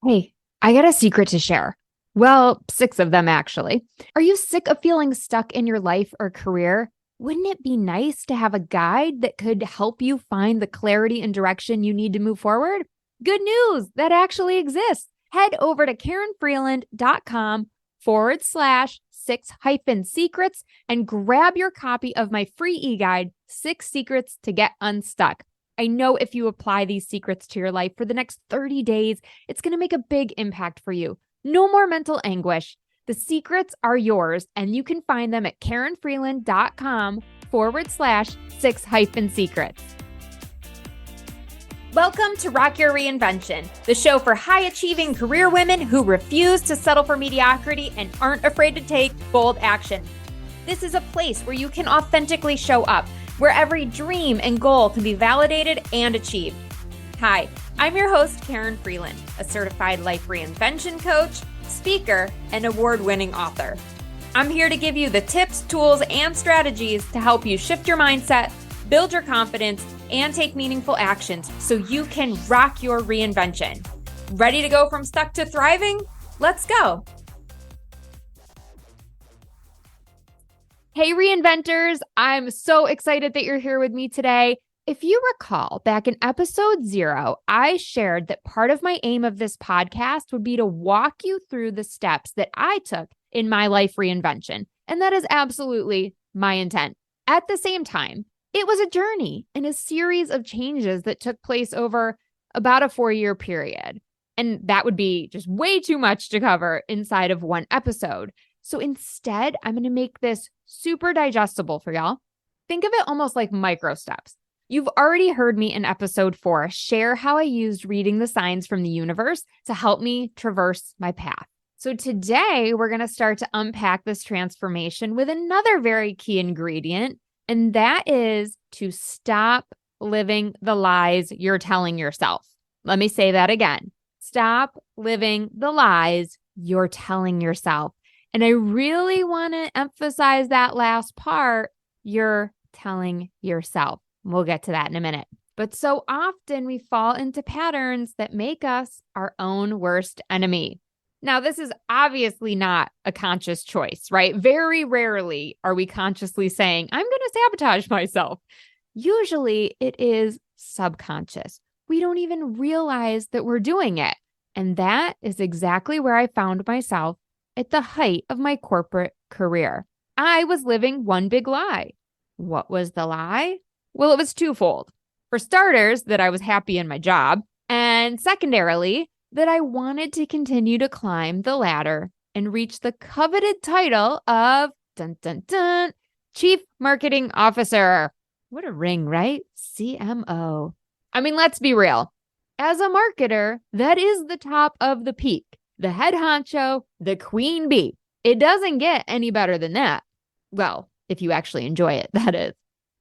Hey, I got a secret to share. Well, six of them actually. Are you sick of feeling stuck in your life or career? Wouldn't it be nice to have a guide that could help you find the clarity and direction you need to move forward? Good news, that actually exists. Head over to karenfreeland.com/six-secrets and grab your copy of my free e-guide, Six Secrets to Get Unstuck. I know if you apply these secrets to your life for the next 30 days, it's going to make a big impact for you. No more mental anguish. The secrets are yours, and you can find them at karenfreeland.com/six-secrets. Welcome to Rock Your Reinvention, the show for high-achieving career women who refuse to settle for mediocrity and aren't afraid to take bold action. This is a place where you can authentically show up, where every dream and goal can be validated and achieved. Hi, I'm your host, Karen Freeland, a certified life reinvention coach, speaker, and award-winning author. I'm here to give you the tips, tools, and strategies to help you shift your mindset, build your confidence, and take meaningful actions so you can rock your reinvention. Ready to go from stuck to thriving? Let's go. Hey, reinventors. I'm so excited that you're here with me today. If you recall, back in episode 0, I shared that part of my aim of this podcast would be to walk you through the steps that I took in my life reinvention. And that is absolutely my intent. At the same time, it was a journey and a series of changes that took place over about a 4-year period. And that would be just way too much to cover inside of one episode. So instead, I'm going to make this super digestible for y'all. Think of it almost like micro steps. You've already heard me in episode 4 share how I used reading the signs from the universe to help me traverse my path. So today, we're going to start to unpack this transformation with another very key ingredient, and that is to stop living the lies you're telling yourself. Let me say that again. Stop living the lies you're telling yourself. And I really want to emphasize that last part, you're telling yourself. We'll get to that in a minute. But so often we fall into patterns that make us our own worst enemy. Now, this is obviously not a conscious choice, right? Very rarely are we consciously saying, I'm going to sabotage myself. Usually it is subconscious. We don't even realize that we're doing it. And that is exactly where I found myself at the height of my corporate career. I was living one big lie. What was the lie? Well, it was twofold. For starters, that I was happy in my job. And secondarily, that I wanted to continue to climb the ladder and reach the coveted title of dun, dun, dun, Chief Marketing Officer. What a ring, right? CMO. I mean, let's be real. As a marketer, that is the top of the peak. The head honcho, the queen bee. It doesn't get any better than that. Well, if you actually enjoy it, that is.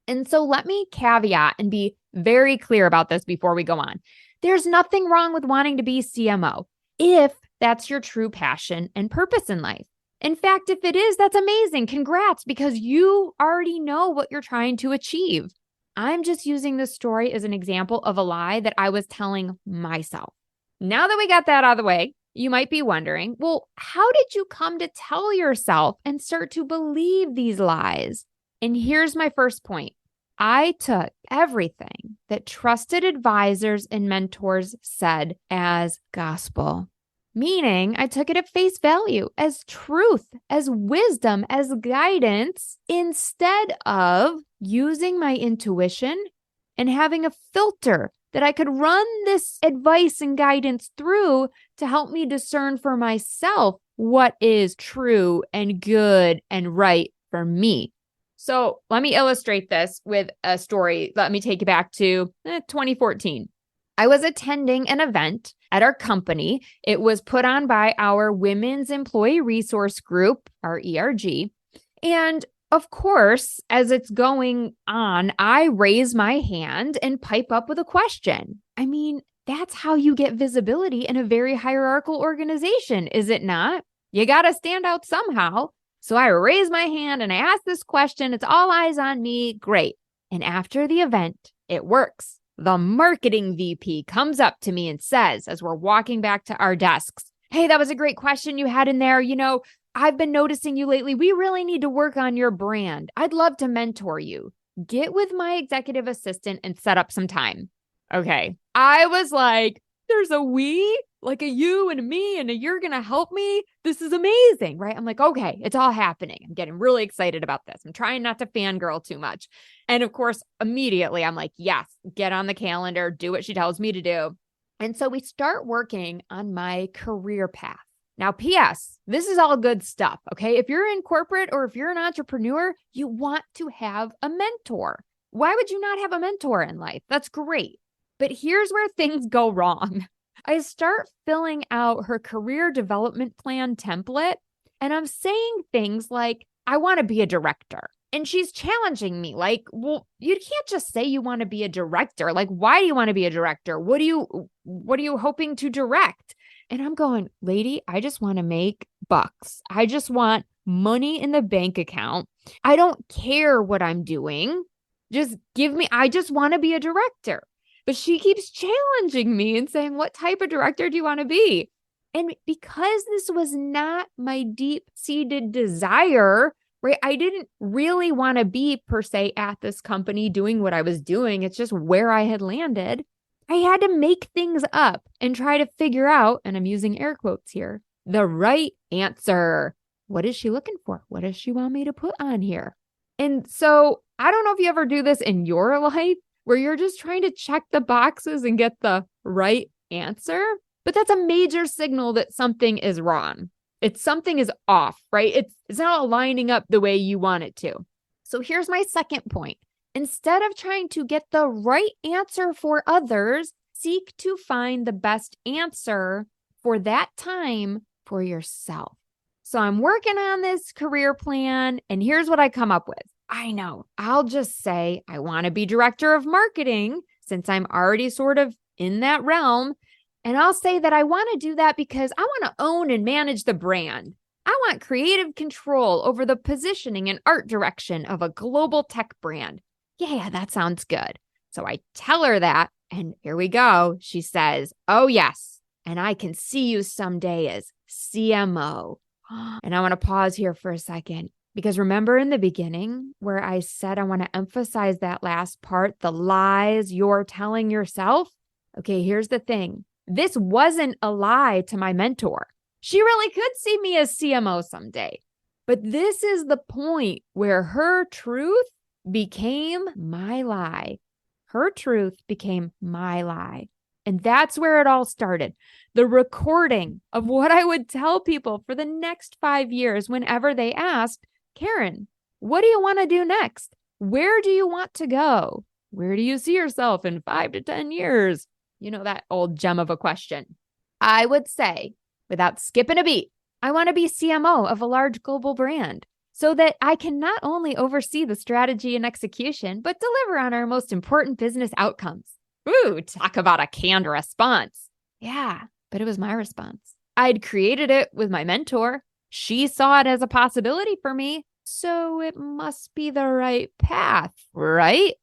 And so let me caveat and be very clear about this before we go on. There's nothing wrong with wanting to be CMO if that's your true passion and purpose in life. In fact, if it is, that's amazing. Congrats, because you already know what you're trying to achieve. I'm just using this story as an example of a lie that I was telling myself. Now that we got that out of the way, you might be wondering, well, how did you come to tell yourself and start to believe these lies? And here's my first point. I took everything that trusted advisors and mentors said as gospel, meaning I took it at face value as truth, as wisdom, as guidance, instead of using my intuition and having a filter that I could run this advice and guidance through to help me discern for myself what is true and good and right for me. So let me illustrate this with a story. Let me take you back to 2014. I was attending an event at our company. It was put on by our Women's Employee Resource Group, our ERG. And of course, as it's going on, I raise my hand and pipe up with a question. I mean, that's how you get visibility in a very hierarchical organization, is it not? You got to stand out somehow. So I raise my hand and I ask this question. It's all eyes on me. Great. And after the event, it works. the marketing VP comes up to me and says, as we're walking back to our desks, "Hey, that was a great question you had in there. I've been noticing you lately. We really need to work on your brand. I'd love to mentor you. Get with my executive assistant and set up some time." Okay. I was like, there's a we, like a you and a me, and a you're going to help me. This is amazing, right? I'm like, okay, it's all happening. I'm getting really excited about this. I'm trying not to fangirl too much. And of course, immediately I'm like, yes, get on the calendar, do what she tells me to do. And so we start working on my career path. Now, P.S., this is all good stuff, okay? If you're in corporate or if you're an entrepreneur, you want to have a mentor. Why would you not have a mentor in life? That's great. But here's where things go wrong. I start filling out her career development plan template, and I'm saying things like, I want to be a director. And she's challenging me like, well, you can't just say you want to be a director. Like, why do you want to be a director? What are you hoping to direct? And I'm going, lady, I just want to make bucks. I just want money in the bank account. I don't care what I'm doing. I just want to be a director. But she keeps challenging me and saying, what type of director do you want to be? And because this was not my deep-seated desire, right? I didn't really want to be per se at this company doing what I was doing. It's just where I had landed. I had to make things up and try to figure out, and I'm using air quotes here, the right answer. What is she looking for? What does she want me to put on here? And so I don't know if you ever do this in your life, where you're just trying to check the boxes and get the right answer. But that's a major signal that something is wrong. Something is off, right? It's not aligning up the way you want it to. So here's my second point. Instead of trying to get the right answer for others, seek to find the best answer for that time for yourself. So I'm working on this career plan, and here's what I come up with. I know. I'll just say I want to be director of marketing since I'm already sort of in that realm. And I'll say that I want to do that because I want to own and manage the brand. I want creative control over the positioning and art direction of a global tech brand. Yeah, that sounds good. So I tell her that, and here we go. She says, oh, yes. And I can see you someday as CMO. And I want to pause here for a second. Because remember in the beginning where I said I want to emphasize that last part, the lies you're telling yourself? Okay, here's the thing. This wasn't a lie to my mentor. She really could see me as CMO someday. But this is the point where her truth became my lie. Her truth became my lie. And that's where it all started. The recording of what I would tell people for the next 5 years whenever they asked, Karen, what do you want to do next? Where do you want to go? Where do you see yourself in 5 to 10 years? You know, that old gem of a question. I would say, without skipping a beat, I want to be CMO of a large global brand so that I can not only oversee the strategy and execution, but deliver on our most important business outcomes. Ooh, talk about a canned response. Yeah, but it was my response. I'd created it with my mentor. She saw it as a possibility for me, so it must be the right path, right?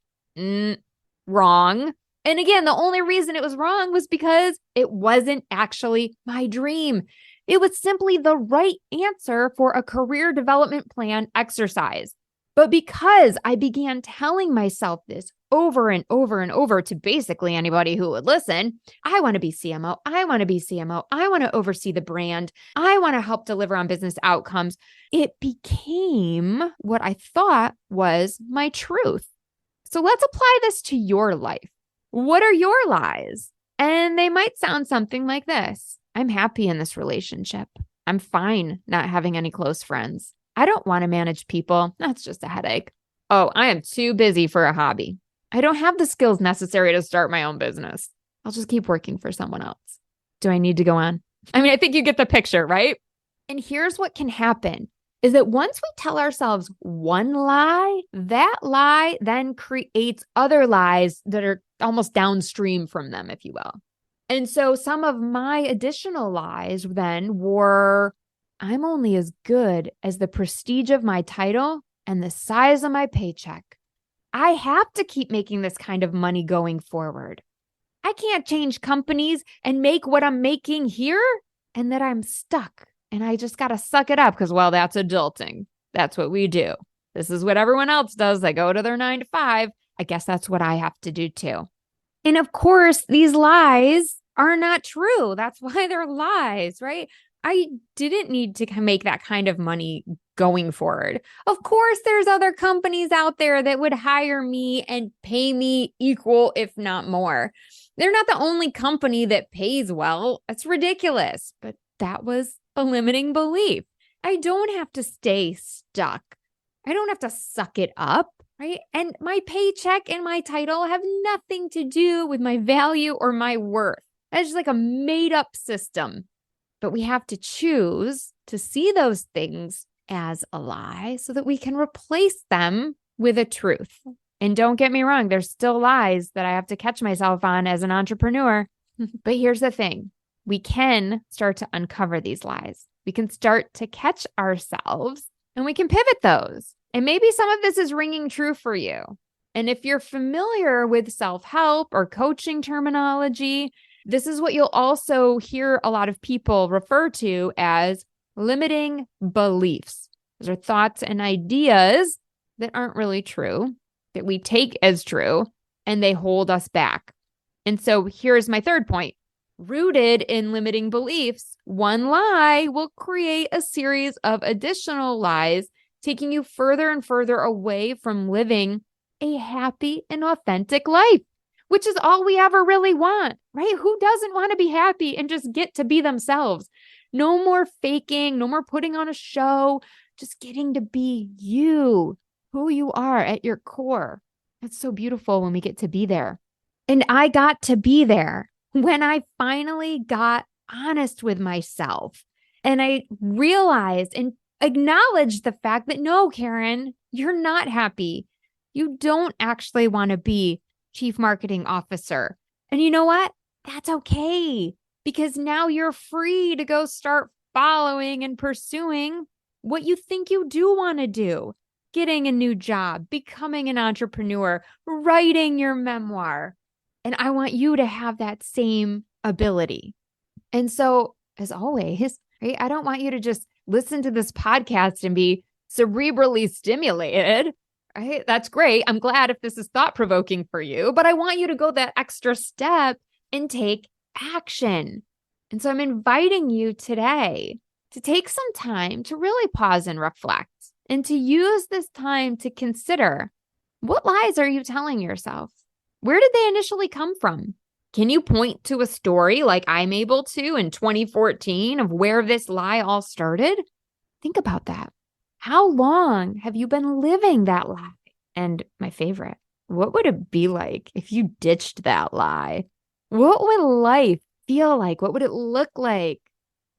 Wrong. And again, the only reason it was wrong was because it wasn't actually my dream. It was simply the right answer for a career development plan exercise. But because I began telling myself this over and over and over to basically anybody who would listen, I want to be CMO. I want to be CMO. I want to oversee the brand. I want to help deliver on business outcomes. It became what I thought was my truth. So let's apply this to your life. What are your lies? And they might sound something like this. I'm happy in this relationship. I'm fine not having any close friends. I don't want to manage people. That's just a headache. Oh, I am too busy for a hobby. I don't have the skills necessary to start my own business. I'll just keep working for someone else. Do I need to go on? I mean, I think you get the picture, right? And here's what can happen is that once we tell ourselves one lie, that lie then creates other lies that are almost downstream from them, if you will. And so some of my additional lies then were, I'm only as good as the prestige of my title and the size of my paycheck. I have to keep making this kind of money going forward. I can't change companies and make what I'm making here and that I'm stuck and I just got to suck it up because, well, that's adulting. That's what we do. This is what everyone else does. They go to their 9 to 5. I guess that's what I have to do too. And of course, these lies are not true. That's why they're lies, right? I didn't need to make that kind of money going forward. Of course, there's other companies out there that would hire me and pay me equal, if not more. They're not the only company that pays well. That's ridiculous. But that was a limiting belief. I don't have to stay stuck. I don't have to suck it up, right? And my paycheck and my title have nothing to do with my value or my worth. That's just like a made up system. But we have to choose to see those things as a lie so that we can replace them with a truth. And don't get me wrong, there's still lies that I have to catch myself on as an entrepreneur. But here's the thing. We can start to uncover these lies. We can start to catch ourselves and we can pivot those. And maybe some of this is ringing true for you. And if you're familiar with self-help or coaching terminology, this is what you'll also hear a lot of people refer to as limiting beliefs. Those are thoughts and ideas that aren't really true, that we take as true, and they hold us back. And so here's my third point. Rooted in limiting beliefs, one lie will create a series of additional lies, taking you further and further away from living a happy and authentic life, which is all we ever really want, right? Who doesn't want to be happy and just get to be themselves? No more faking, no more putting on a show, just getting to be you, who you are at your core. It's so beautiful when we get to be there. And I got to be there when I finally got honest with myself and I realized and acknowledged the fact that no, Karen, you're not happy. You don't actually want to be chief marketing officer. And you know what? That's okay, because now you're free to go start following and pursuing what you think you do want to do. Getting a new job, becoming an entrepreneur, writing your memoir. And I want you to have that same ability. And so, as always, right, I don't want you to just listen to this podcast and be cerebrally stimulated. Right? That's great. I'm glad if this is thought-provoking for you, but I want you to go that extra step and take action. And so I'm inviting you today to take some time to really pause and reflect and to use this time to consider, what lies are you telling yourself? Where did they initially come from? Can you point to a story like I'm able to in 2014 of where this lie all started? Think about that. How long have you been living that lie? And my favorite, what would it be like if you ditched that lie? What would life feel like? What would it look like?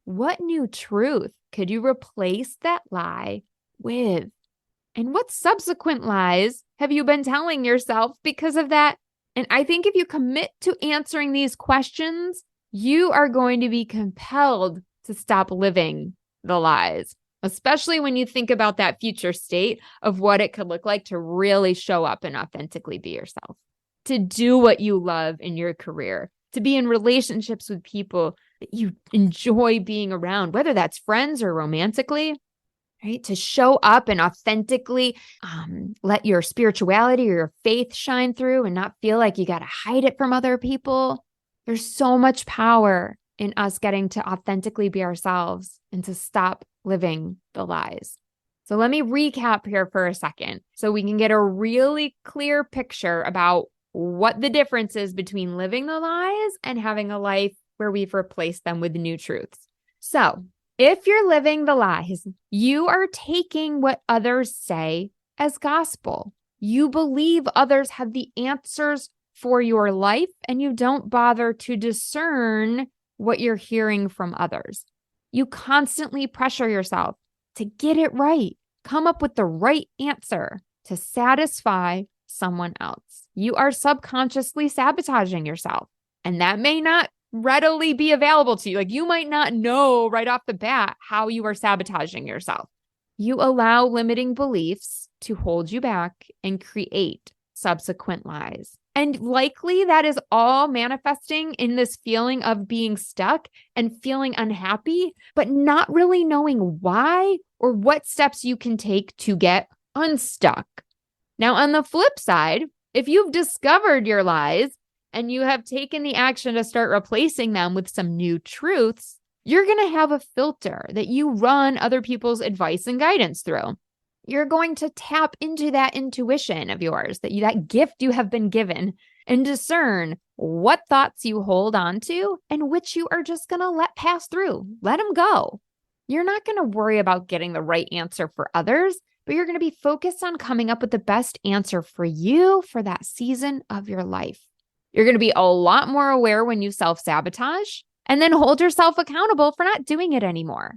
What new truth could you replace that lie with? And what subsequent lies have you been telling yourself because of that? And I think if you commit to answering these questions, you are going to be compelled to stop living the lies, especially when you think about that future state of what it could look like to really show up and authentically be yourself, to do what you love in your career, to be in relationships with people that you enjoy being around, whether that's friends or romantically, right? To show up and authentically let your spirituality or your faith shine through and not feel like you got to hide it from other people. There's so much power in us getting to authentically be ourselves and to stop living the lies. So let me recap here for a second so we can get a really clear picture about what the difference is between living the lies and having a life where we've replaced them with new truths. So if you're living the lies, you are taking what others say as gospel. You believe others have the answers for your life, and you don't bother to discern what you're hearing from others. You constantly pressure yourself to get it right, come up with the right answer to satisfy someone else. You are subconsciously sabotaging yourself, and that may not readily be available to you. Like, you might not know right off the bat how you are sabotaging yourself. You allow limiting beliefs to hold you back and create subsequent lies. And likely that is all manifesting in this feeling of being stuck and feeling unhappy, but not really knowing why or what steps you can take to get unstuck. Now, on the flip side, if you've discovered your lies and you have taken the action to start replacing them with some new truths, you're going to have a filter that you run other people's advice and guidance through. You're going to tap into that intuition of yours, that gift you have been given, and discern what thoughts you hold on to and which you are just going to let pass through. Let them go. You're not going to worry about getting the right answer for others, but you're going to be focused on coming up with the best answer for you for that season of your life. You're going to be a lot more aware when you self-sabotage and then hold yourself accountable for not doing it anymore.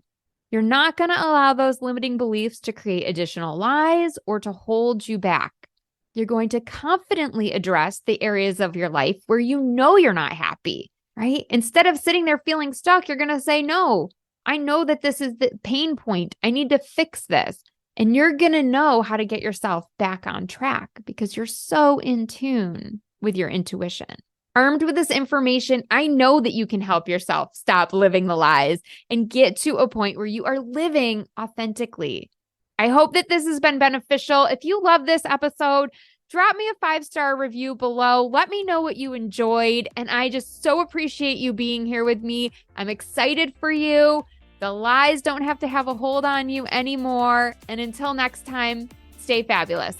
You're not going to allow those limiting beliefs to create additional lies or to hold you back. You're going to confidently address the areas of your life where you know you're not happy, right? Instead of sitting there feeling stuck, you're going to say, no, I know that this is the pain point. I need to fix this. And you're going to know how to get yourself back on track because you're so in tune with your intuition. Armed with this information, I know that you can help yourself stop living the lies and get to a point where you are living authentically. I hope that this has been beneficial. If you love this episode, drop me a 5-star review below. Let me know what you enjoyed. And I just so appreciate you being here with me. I'm excited for you. The lies don't have to have a hold on you anymore. And until next time, stay fabulous.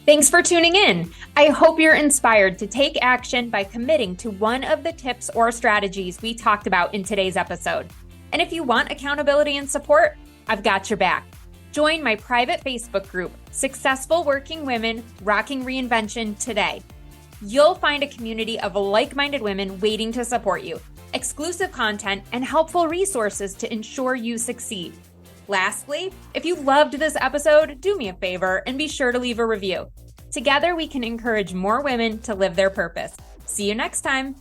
Thanks for tuning in. I hope you're inspired to take action by committing to one of the tips or strategies we talked about in today's episode. And if you want accountability and support, I've got your back. Join my private Facebook group, Successful Working Women Rocking Reinvention, today. You'll find a community of like-minded women waiting to support you, exclusive content, and helpful resources to ensure you succeed. Lastly, if you loved this episode, do me a favor and be sure to leave a review. Together, we can encourage more women to live their purpose. See you next time.